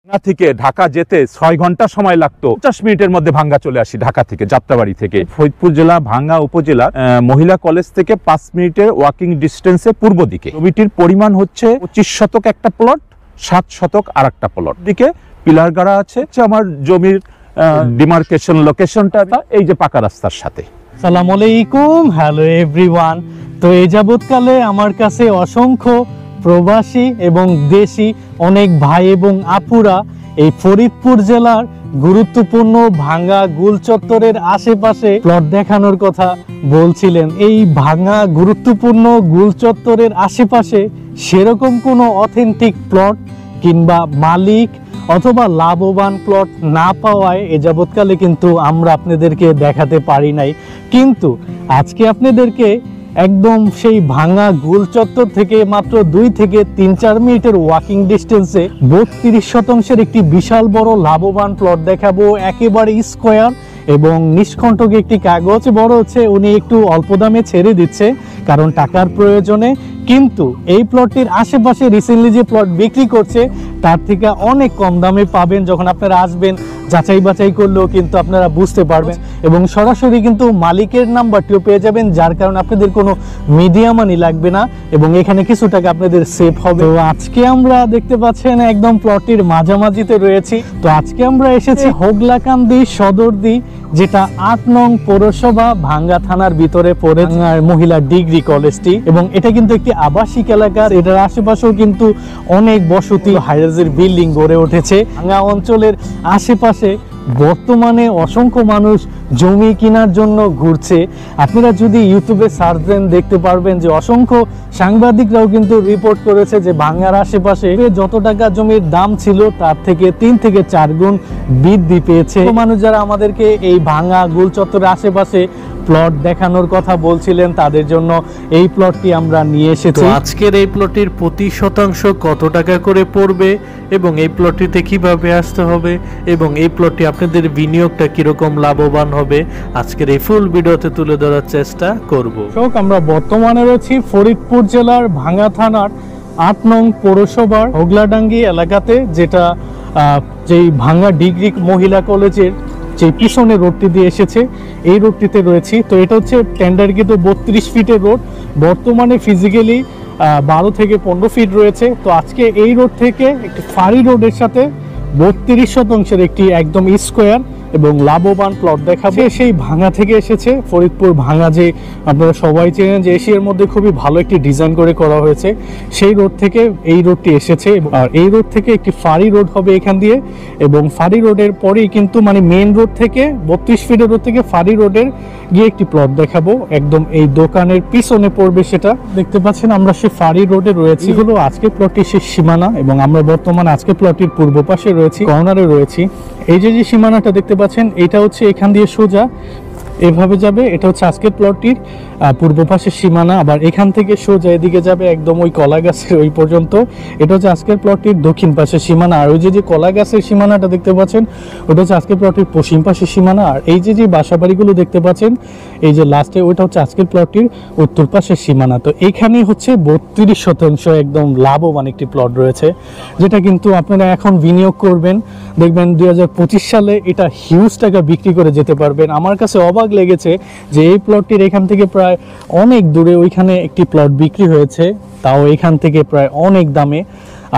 না থেকে ঢাকা যেতে 6 ঘন্টা সময় লাগতো, 50 মিনিটের মধ্যে ভাঙ্গা চলে আসি ঢাকা থেকে, যাত্রাবাড়ি থেকে। ফরিদপুর জেলা ভাঙ্গা উপজেলা মহিলা কলেজ থেকে 5 মিনিটের ওয়াকিং ডিস্টেন্সে পূর্ব দিকে। জমিটির পরিমাণ হচ্ছে 25 শতক একটা প্লট, 7 শতক আর একটা প্লট। দিকে পিলার গাড়া আছে। আমার জমির ডিমার্কেশন লোকেশনটা এই যে পাকা রাস্তার সাথে। আসসালামু আলাইকুম, হ্যালো এভরিওয়ান। তো এই যাবৎকালে আমার কাছে অসংখ্য প্রবাসী এবং দেশি অনেক ভাই এবং আপুরা এই ফরিদপুর জেলার গুরুত্বপূর্ণ ভাঙ্গা গুল চত্বরের আশেপাশে প্লট দেখানোর কথা বলছিলেন। এই ভাঙ্গা গুরুত্বপূর্ণ গুল চত্বরের আশেপাশে সেরকম কোনো অথেন্টিক প্লট কিংবা মালিক অথবা লাভবান প্লট না পাওয়ায় এ যাবৎকালে কিন্তু আমরা আপনাদেরকে দেখাতে পারি নাই। কিন্তু আজকে আপনাদেরকে একদম সেই ভাঙ্গা গুল চত্বর থেকে মাত্র 2 থেকে 3-4 মিনিটের ওয়াকিং ডিস্টেন্সে 32 শতাংশের একটি বিশাল বড় লাভবান প্লট দেখাবো, একেবারে স্কোয়ার এবং নিষ্কণ্টক একটি কাগজ। বড় হচ্ছে উনি একটু অল্প দামে ছেড়ে দিচ্ছে কারণ টাকার প্রয়োজনে, কিন্তু এই প্লটটির আশেপাশে রিসেন্টলি যে প্লট বিক্রি করছে তার থেকে অনেক কম দামে পাবেন। যখন আপনারা আসবেন যাচাই বাছাই করলেও কিন্তু আপনারা বুঝতে পারবেন এবং সরাসরি কিন্তু মালিকের নাম্বারটিও পেয়ে যাবেন, যার কারণে আপনাদের কোনো মিডিয়া মানি লাগবে না এবং এখানে কিছু টাকা আপনাদের সেভ হবে। তো আজকে আমরা দেখতে পাচ্ছেন একদম প্লটটির মাঝামাঝিতে রয়েছি। তো আজকে আমরা এসেছি হোগলাকান্দি সদরদি, যেটা 8 নং পৌরসভা ভাঙ্গা থানার ভিতরে পড়ে মহিলা ডিগ্রি কলেজটি, এবং এটা কিন্তু একটি আবাসিক এলাকার। এটার আশেপাশেও কিন্তু অনেক বসতি হাইরাইজের বিল্ডিং গড়ে উঠেছে। ভাঙ্গা অঞ্চলের আশেপাশে বর্তমানে অসংখ্য মানুষ জমি কেনার জন্য ঘুরছে। আপনারা যদি ইউটিউবে সার্চ দেন দেখতে পারবেন যে অসংখ্য সাংবাদিকরাও কিন্তু রিপোর্ট করেছে যে ভাঙ্গার আশেপাশে যত টাকা জমির দাম ছিল তার থেকে 3 থেকে 4 গুণ বৃদ্ধি পেয়েছে। মানুষ যারা আমাদেরকে এই ভাঙ্গা গুল চত্বরের আশেপাশে প্লট দেখানোর কথা বলছিলেন তাদের জন্য এই প্লটটি আমরা নিয়ে এসেছি। আজকের এই প্লটের প্রতি শতাংশ কত টাকা করে পড়বে এবং এই প্লটটিতে কিভাবে আসতে হবে এবং এই প্লটটি আপনাদের বিনিয়োগটা কিরকম লাভবান হবে আজকের এই ফুল ভিডিওতে তুলে ধরার চেষ্টা করব। আমরা বর্তমানে রয়েছি ফরিদপুর জেলার ভাঙ্গা থানার 8 নং পৌরসভার হোগলাডাঙ্গি এলাকাতে, যেটা যেই ভাঙ্গা ডিগ্রি মহিলা কলেজের যে পিছনে রোডটি দিয়ে এসেছে এই রোডটিতে রয়েছি। তো এটা হচ্ছে টেন্ডার কিন্তু 32 ফিটের রোড, বর্তমানে ফিজিক্যালি 12 থেকে 15 ফিট রয়েছে। তো আজকে এই রোড থেকে একটি ফাঁড়ি রোডের সাথে 32 শতাংশের একটি একদম স্কোয়ার এবং লাভবান প্লট দেখাবে। সেই ভাঙ্গা থেকে এসেছে, ফরিদপুর ভাঙ্গা যে আপনারা সবাই চেনেন যে এশিয়ার মধ্যে খুবই ভালো একটি ডিজাইন করে করা হয়েছে, সেই রোড থেকে এই রোডটি এসেছে। আর এই রোড থেকে একটি ফাঁড়ি রোড হবে এখান দিয়ে, এবং ফাঁড়ি রোডের পরেই কিন্তু মানে মেন রোড থেকে 32 ফিটের রোড থেকে ফাঁড়ি রোডের গিয়ে একটি প্লট দেখাবো, একদম এই দোকানের পিছনে পড়বে। সেটা দেখতে পাচ্ছেন আমরা সেই ফাঁড়ি রোডে রয়েছি। হলো আজকে প্লটটির সেই সীমানা, এবং আমরা বর্তমানে আজকে প্লটটির পূর্ব পাশে রয়েছি, কর্নারে রয়েছি। এই যে সীমানাটা দেখতে পাচ্ছেন এটা হচ্ছে এখান দিয়ে সোজা এভাবে যাবে, এটা হচ্ছে আজকের প্লটটির পূর্ব পাশের সীমানা। আবার এখান থেকে সোজা এদিকে যাবে একদম ওই কলা গাছের ওই পর্যন্ত, এটা হচ্ছে আজকের প্লটটির দক্ষিণ পাশের সীমানা। আর ওই যে কলা গাছের সীমানাটা দেখতে পাচ্ছেন ওটা হচ্ছে আজকের প্লটটির পশ্চিম পাশের সীমানা। আর এই যে বাসাবাড়িগুলো দেখতে পাচ্ছেন এই যে লাস্টে ওইটা হচ্ছে আজকের প্লটটির উত্তর পাশের সীমানা। তো এইখানেই হচ্ছে 32 শতাংশ একদম লাভবান একটি প্লট রয়েছে, যেটা কিন্তু আপনারা এখন বিনিয়োগ করবেন, দেখবেন 2025 সালে এটা হিউজ টাকা বিক্রি করে যেতে পারবেন। আমার কাছে অবাক লেগেছে যে এই প্লটটির এখান থেকে প্রায় অনেক দূরে ওইখানে একটি প্লট বিক্রি হয়েছে, তাও এখান থেকে প্রায় অনেক দামে।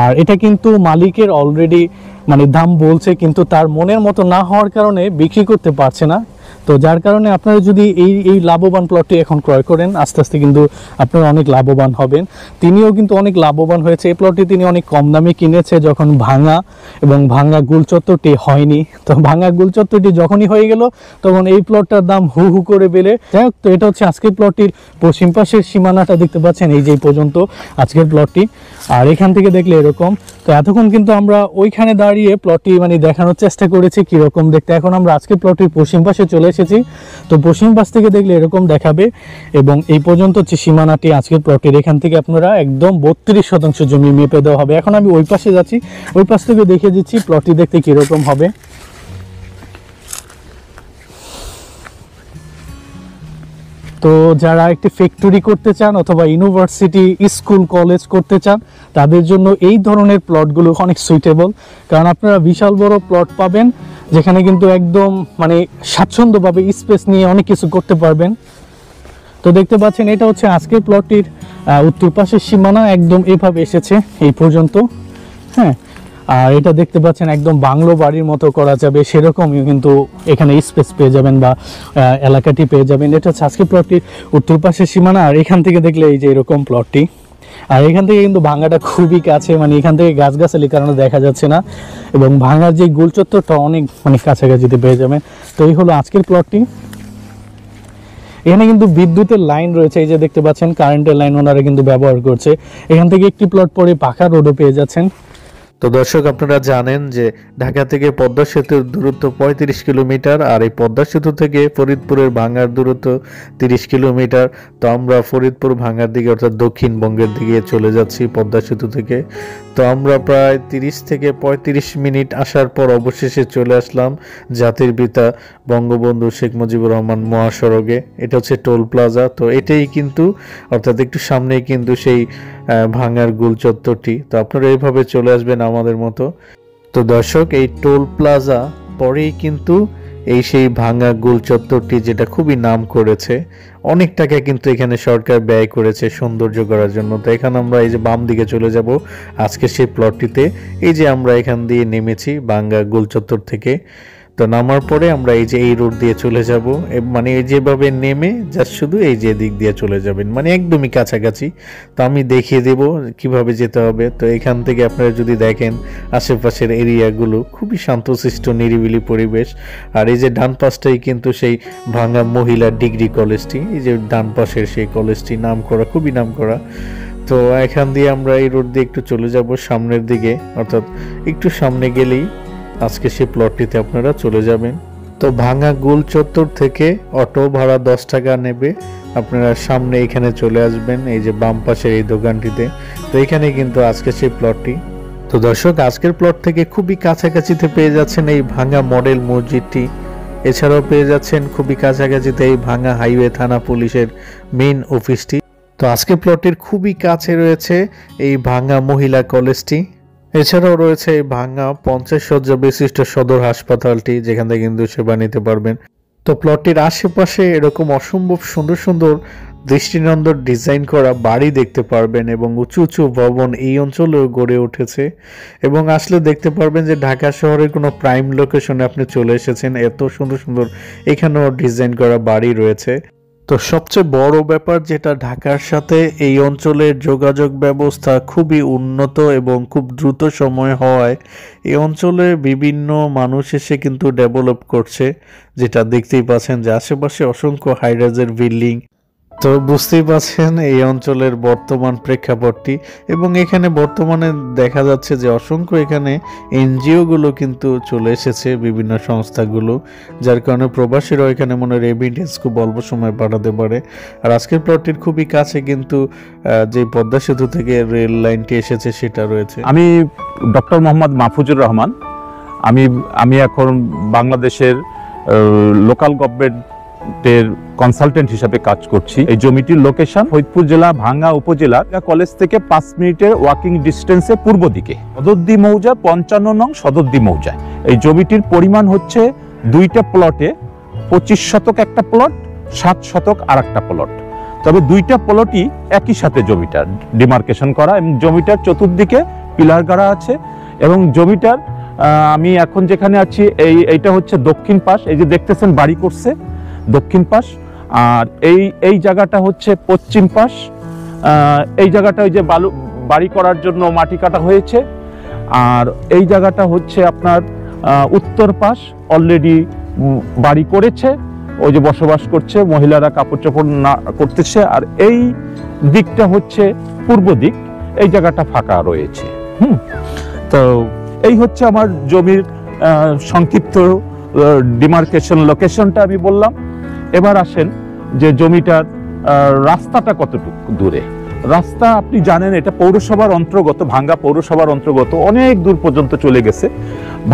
আর এটা কিন্তু মালিকের অলরেডি মানে দাম বলছে, কিন্তু তার মনের মতো না হওয়ার কারণে বিক্রি করতে পারছে না। তো যার কারণে আপনারা যদি এই লাভবান প্লটটি এখন ক্রয় করেন আস্তে আস্তে কিন্তু আপনারা অনেক লাভবান হবেন। তিনিও কিন্তু অনেক লাভবান হয়েছে। এই প্লটটি তিনি অনেক কম দামে কিনেছে যখন ভাঙ্গা এবং ভাঙ্গা গুল চত্বরটি হয়নি। তো ভাঙ্গা গুল চত্বরটি যখনই হয়ে গেল তখন এই প্লটটার দাম হু হু করে বেড়ে। যাই হোক, তো এটা হচ্ছে আজকের প্লটটির পশ্চিম পাশের সীমানাটা দেখতে পাচ্ছেন এই যে পর্যন্ত আজকের প্লটটি। আর এখান থেকে দেখলে এরকম। তো এতক্ষণ কিন্তু আমরা ওইখানে দাঁড়িয়ে প্লটটি মানে দেখানোর চেষ্টা করেছি কিরকম দেখতে। এখন আমরা আজকের প্লটটির পশ্চিম পাশে চলে এসেছি। তো পশ্চিম পাশ থেকে দেখলে এরকম দেখাবে, এবং এই পর্যন্ত হচ্ছে সীমানাটি আজকের প্লটের। এখান থেকে আপনারা একদম 32 শতাংশ জমি মেপে দেওয়া হবে। এখন আমি ওই পাশে যাচ্ছি, ওই পাশ থেকে দেখে দিচ্ছি প্লটটি দেখতে কিরকম হবে। তো যারা একটি ফ্যাক্টরি করতে চান অথবা ইউনিভার্সিটি, স্কুল, কলেজ করতে চান, তাদের জন্য এই ধরনের প্লটগুলো অনেক সুইটেবল। কারণ আপনারা বিশাল বড় প্লট পাবেন যেখানে কিন্তু একদম মানে স্বাচ্ছন্দ্যভাবে স্পেস নিয়ে অনেক কিছু করতে পারবেন। তো দেখতে পাচ্ছেন এটা হচ্ছে আজকের প্লটটির উত্তর পাশের সীমানা, একদম এভাবে এসেছে এই পর্যন্ত। হ্যাঁ, আর এটা দেখতে পাচ্ছেন একদম বাংলো বাড়ির মতো করা যাবে, সেরকমই কিন্তু এখানে স্পেস পেয়ে যাবেন বা এলাকাটি পেয়ে যাবেন। এটা হচ্ছে আজকের প্লটটির উত্তর পাশের সীমানা। আর এখান থেকে দেখলে এই যে এরকম প্লটটি, আর এখান থেকে কিন্তু ভাঙ্গাটা খুবই কাছে, মানে এখান থেকে গাছগাছালির কারণে দেখা যাচ্ছে না, এবং ভাঙ্গার যে গোল চত্বরটা অনেক মানে কাছাকাছিতে পেয়ে যাবেন। তো এই হলো আজকের প্লটটি। এখানে কিন্তু বিদ্যুতের লাইন রয়েছে, এই যে দেখতে পাচ্ছেন কারেন্টের লাইন ওনারা কিন্তু ব্যবহার করছে। এখান থেকে একটি প্লট পরে পাকা রোডও পেয়ে যাচ্ছেন। তো দর্শক, আপনারা জানেন যে ঢাকা থেকে পদ্মা সেতুর দূরত্ব 35 কিলোমিটার, আর এই পদ্মা সেতু থেকে ফরিদপুরের ভাঙ্গার দূরত্ব 30 কিলোমিটার। তো আমরা ফরিদপুর ভাঙ্গার দিকে অর্থাৎ দক্ষিণবঙ্গের দিকে চলে যাচ্ছি পদ্মা সেতু থেকে। তো আমরা প্রায় 30 থেকে 35 মিনিট আসার পর অবশেষে চলে আসলাম জাতির পিতা বঙ্গবন্ধু শেখ মুজিবুর রহমান মহাসড়কে। এটা হচ্ছে টোল প্লাজা। তো এটাই কিন্তু অর্থাৎ একটু সামনেই কিন্তু সেই ভাঙ্গার গোল চত্বরটি। তো আপনারা এইভাবে চলে আসবেন আমাদের মতো। তো দর্শক, এই টোল প্লাজা পরেই কিন্তু এই সেই ভাঙ্গা গোল চত্বরটি, যেটা খুবই নাম করেছে। অনেক টাকা কিন্তু এখানে সরকার ব্যয় করেছে সৌন্দর্য করার জন্য। তো এখানে আমরা এই যে বাম দিকে চলে যাব আজকে সেই প্লটটিতে। এই যে আমরা এখান দিয়ে নেমেছি ভাঙ্গা গোল চত্বর থেকে। তো নামার পরে আমরা এই যে এই রোড দিয়ে চলে যাব, মানে এই যেভাবে নেমে জাস্ট শুধু এই যে দিক দিয়ে চলে যাবেন, মানে একদমই কাছাকাছি। তো আমি দেখিয়ে দেব কিভাবে যেতে হবে। তো এখান থেকে আপনারা যদি দেখেন আশেপাশের এরিয়াগুলো খুবই শান্তশিষ্ট নিরিবিলি পরিবেশ। আর এই যে ডান পাশটাই কিন্তু সেই ভাঙ্গা মহিলা ডিগ্রি কলেজটি, এই যে ডান পাশের সেই কলেজটি নাম করা, খুবই নাম করা। তো এখান দিয়ে আমরা এই রোড দিয়ে একটু চলে যাব সামনের দিকে, অর্থাৎ একটু সামনে গেলেই আজকে সেই প্লটটিতে আপনারা চলে যাবেন। তো ভাঙ্গা গোল চত্বর থেকে অটো ভাড়া 10 টাকা নেবে। আপনারা সামনে এখানে চলে আসবেন এই যে বাম পাশের এই দোকানটিতে। তো এখানে কিন্তু আজকে সেই প্লটটি। তো দর্শক, আজকের প্লট থেকে খুবই কাছাকাছিতে পেয়ে যাচ্ছেন এই ভাঙ্গা মডেল মসজিদটি। এছাড়াও পেয়ে যাচ্ছেন খুবই কাছাকাছিতে এই ভাঙ্গা হাইওয়ে থানা পুলিশের মেইন অফিসটি। তো আজকের প্লটের খুবই কাছে রয়েছে এই ভাঙ্গা মহিলা কলেজটি। এছাড়াও রয়েছে এই ভাঙ্গা 50 শয্যা বিশিষ্ট সদর হাসপাতালটি, যেখান থেকে কিন্তু সেবা নিতে পারবেন। তো প্লটটির আশেপাশে এরকম অসম্ভব সুন্দর সুন্দর দৃষ্টিনন্দন ডিজাইন করা বাড়ি দেখতে পারবেন, এবং উঁচু উঁচু ভবন এই অঞ্চলেও গড়ে উঠেছে। এবং আসলে দেখতে পারবেন যে ঢাকা শহরের কোনো প্রাইম লোকেশনে আপনি চলে এসেছেন। এত সুন্দর সুন্দর এখানেও ডিজাইন করা বাড়ি রয়েছে। তো সবচেয়ে বড় ব্যাপার যেটা, ঢাকার সাথে এই অঞ্চলের যোগাযোগ ব্যবস্থা খুবই উন্নত এবং খুব দ্রুত সময় হওয়ায় এই অঞ্চলে বিভিন্ন মানুষ এসে কিন্তু ডেভেলপ করছে, যেটা দেখতেই পাচ্ছেন যে আশেপাশে অসংখ্য হাইরাইজের বিল্ডিং। তো বুঝতেই পারছেন এই অঞ্চলের বর্তমান প্রেক্ষাপটটি। এবং এখানে বর্তমানে দেখা যাচ্ছে যে অসংখ্য এখানে এনজিও গুলো কিন্তু চলে এসেছে, বিভিন্ন সংস্থাগুলো, যার কারণে প্রবাসীরাও এখানে মনে রেমিটেন্স খুব অল্প সময় পাঠাতে পারে। আর আজকের প্লটটির খুবই কাছে কিন্তু যে পদ্মা সেতু থেকে রেল লাইনটি এসেছে সেটা রয়েছে। আমি ডক্টর মোহাম্মদ মাহফুজুর রহমান। আমি এখন বাংলাদেশের লোকাল গভর্নমেন্টের কনসালটেন্ট হিসাবে কাজ করছি। এই জমিটির লোকেশন ফরিদপুর জেলা ভাঙ্গা উপজেলা কলেজ থেকে 5 মিনিটের ওয়াকিং ডিস্টেন্সে পূর্ব দিকে, সদরদি মৌজা 55 নং সদরদি মৌজা। এই জমিটির পরিমাণ হচ্ছে 2টা প্লটে 25 শতক একটা প্লট, 7 শতক আর একটা প্লট। তবে 2টা প্লটই একই সাথে জমিটার ডিমার্কেশন করা, এবং জমিটার চতুর্দিকে পিলার গাড়া আছে। এবং জমিটার আমি এখন যেখানে আছি এইটা হচ্ছে দক্ষিণ পাশ, এই যে দেখতেছেন বাড়ি করছে দক্ষিণ পাশ। আর এই জায়গাটা হচ্ছে পশ্চিম পাশ। এই জায়গাটা ওই যে বাড়ি করার জন্য মাটি কাটা হয়েছে। আর এই জায়গাটা হচ্ছে আপনার উত্তর পাশ, অলরেডি বাড়ি করেছে, ওই যে বসবাস করছে, মহিলারা কাপড় চোপড় না করতেছে। আর এই দিকটা হচ্ছে পূর্ব দিক, এই জায়গাটা ফাঁকা রয়েছে। তো এই হচ্ছে আমার জমির সংক্ষিপ্ত ডিমার্কেশন লোকেশনটা আমি বললাম। এবার আসেন যে জমিটার রাস্তাটা কতটুকু দূরে। রাস্তা আপনি জানেন এটা পৌরসভার অন্তর্গত, ভাঙ্গা পৌরসভার অন্তর্গত, অনেক দূর পর্যন্ত চলে গেছে।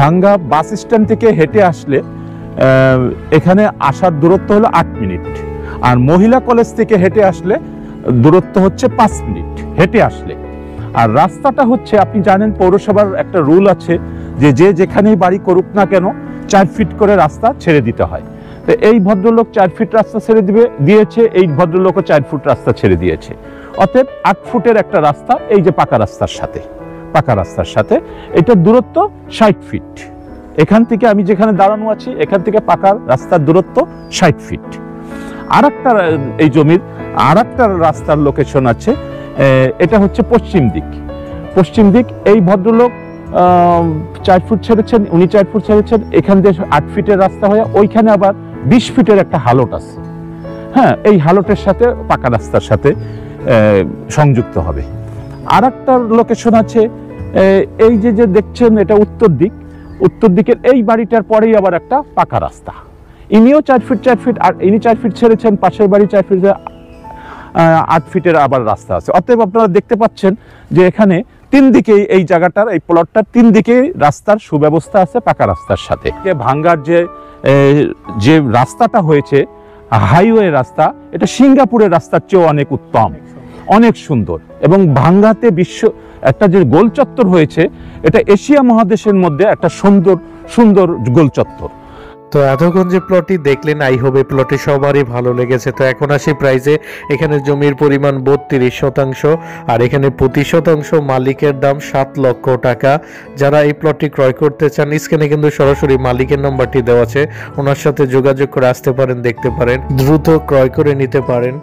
ভাঙ্গা বাস স্ট্যান্ড থেকে হেঁটে আসলে এখানে আসার দূরত্ব হলো 8 মিনিট। আর মহিলা কলেজ থেকে হেঁটে আসলে দূরত্ব হচ্ছে 5 মিনিট হেঁটে আসলে। আর রাস্তাটা হচ্ছে, আপনি জানেন পৌরসভার একটা রুল আছে যে যে যেখানেই বাড়ি করুক না কেন 4 ফিট করে রাস্তা ছেড়ে দিতে হয়। তো এই ভদ্রলোক 4 ফিট রাস্তা ছেড়ে দিয়েছে, এই ভদ্রলোকও 4 ফুট রাস্তা ছেড়ে দিয়েছে। অতএব 8 ফুটের একটা রাস্তা, এই যে পাকা রাস্তার সাথে এটার দূরত্ব 60 ফিট। এখান থেকে আমি যেখানে দাঁড়ানো আছি এখান থেকে পাকা রাস্তার দূরত্ব 60 ফিট। আরেকটা এই জমির আরেকটা রাস্তার লোকেশন আছে, এটা হচ্ছে পশ্চিম দিক। এই ভদ্রলোক 4 ফুট ছেড়েছেন, উনি 4 ফুট ছেড়েছেন। এখান দিয়ে 8 ফিটের রাস্তা হয়ে ওইখানে আবার 20 ফিটের একটা হালট আছে। হ্যাঁ, এই হালটের সাথে পাকা রাস্তার সাথে সংযুক্ত হবে। আরেকটা লোকেশন আছে, এই যে দেখছেন এটা উত্তর দিকের এই বাড়িটার পরেই আবার একটা পাকা রাস্তা। ইনিও 4 ফিট আর ইনি 4 ফিট ছেড়েছেন, পাশের বাড়ি 4 ফিট, 8 ফিটের আবার রাস্তা আছে। অতএব আপনারা দেখতে পাচ্ছেন যে এখানে 3 দিকেই এই জায়গাটার, এই প্লটটার 3 দিকেই রাস্তার সুব্যবস্থা আছে পাকা রাস্তার সাথে। ভাঙ্গার যে রাস্তাটা হয়েছে হাইওয়ে রাস্তা, এটা সিঙ্গাপুরের রাস্তার চেয়েও অনেক উত্তম, অনেক সুন্দর। এবং ভাঙ্গাতে একটা যে গোল চত্বর হয়েছে, এটা এশিয়া মহাদেশের মধ্যে একটা সুন্দর গোল চত্বর। তো এতক্ষণ যে প্লটটি দেখলেন, আই হোপ এই প্লটটি সবারই ভালো লেগেছে। তো এখন আসি প্রাইজে। এখানে জমির পরিমাণ 32%, আর এখানে প্রতি শতাংশ মালিকের দাম 7 লক্ষ টাকা। যারা এই প্লটটি ক্রয় করতে চান, স্ক্রিনে কিন্তু সরাসরি মালিকের নাম্বারটি দেওয়া আছে, ওনার সাথে যোগাযোগ করে আসতে পারেন, দেখতে পারেন, দ্রুত ক্রয় করে নিতে পারেন।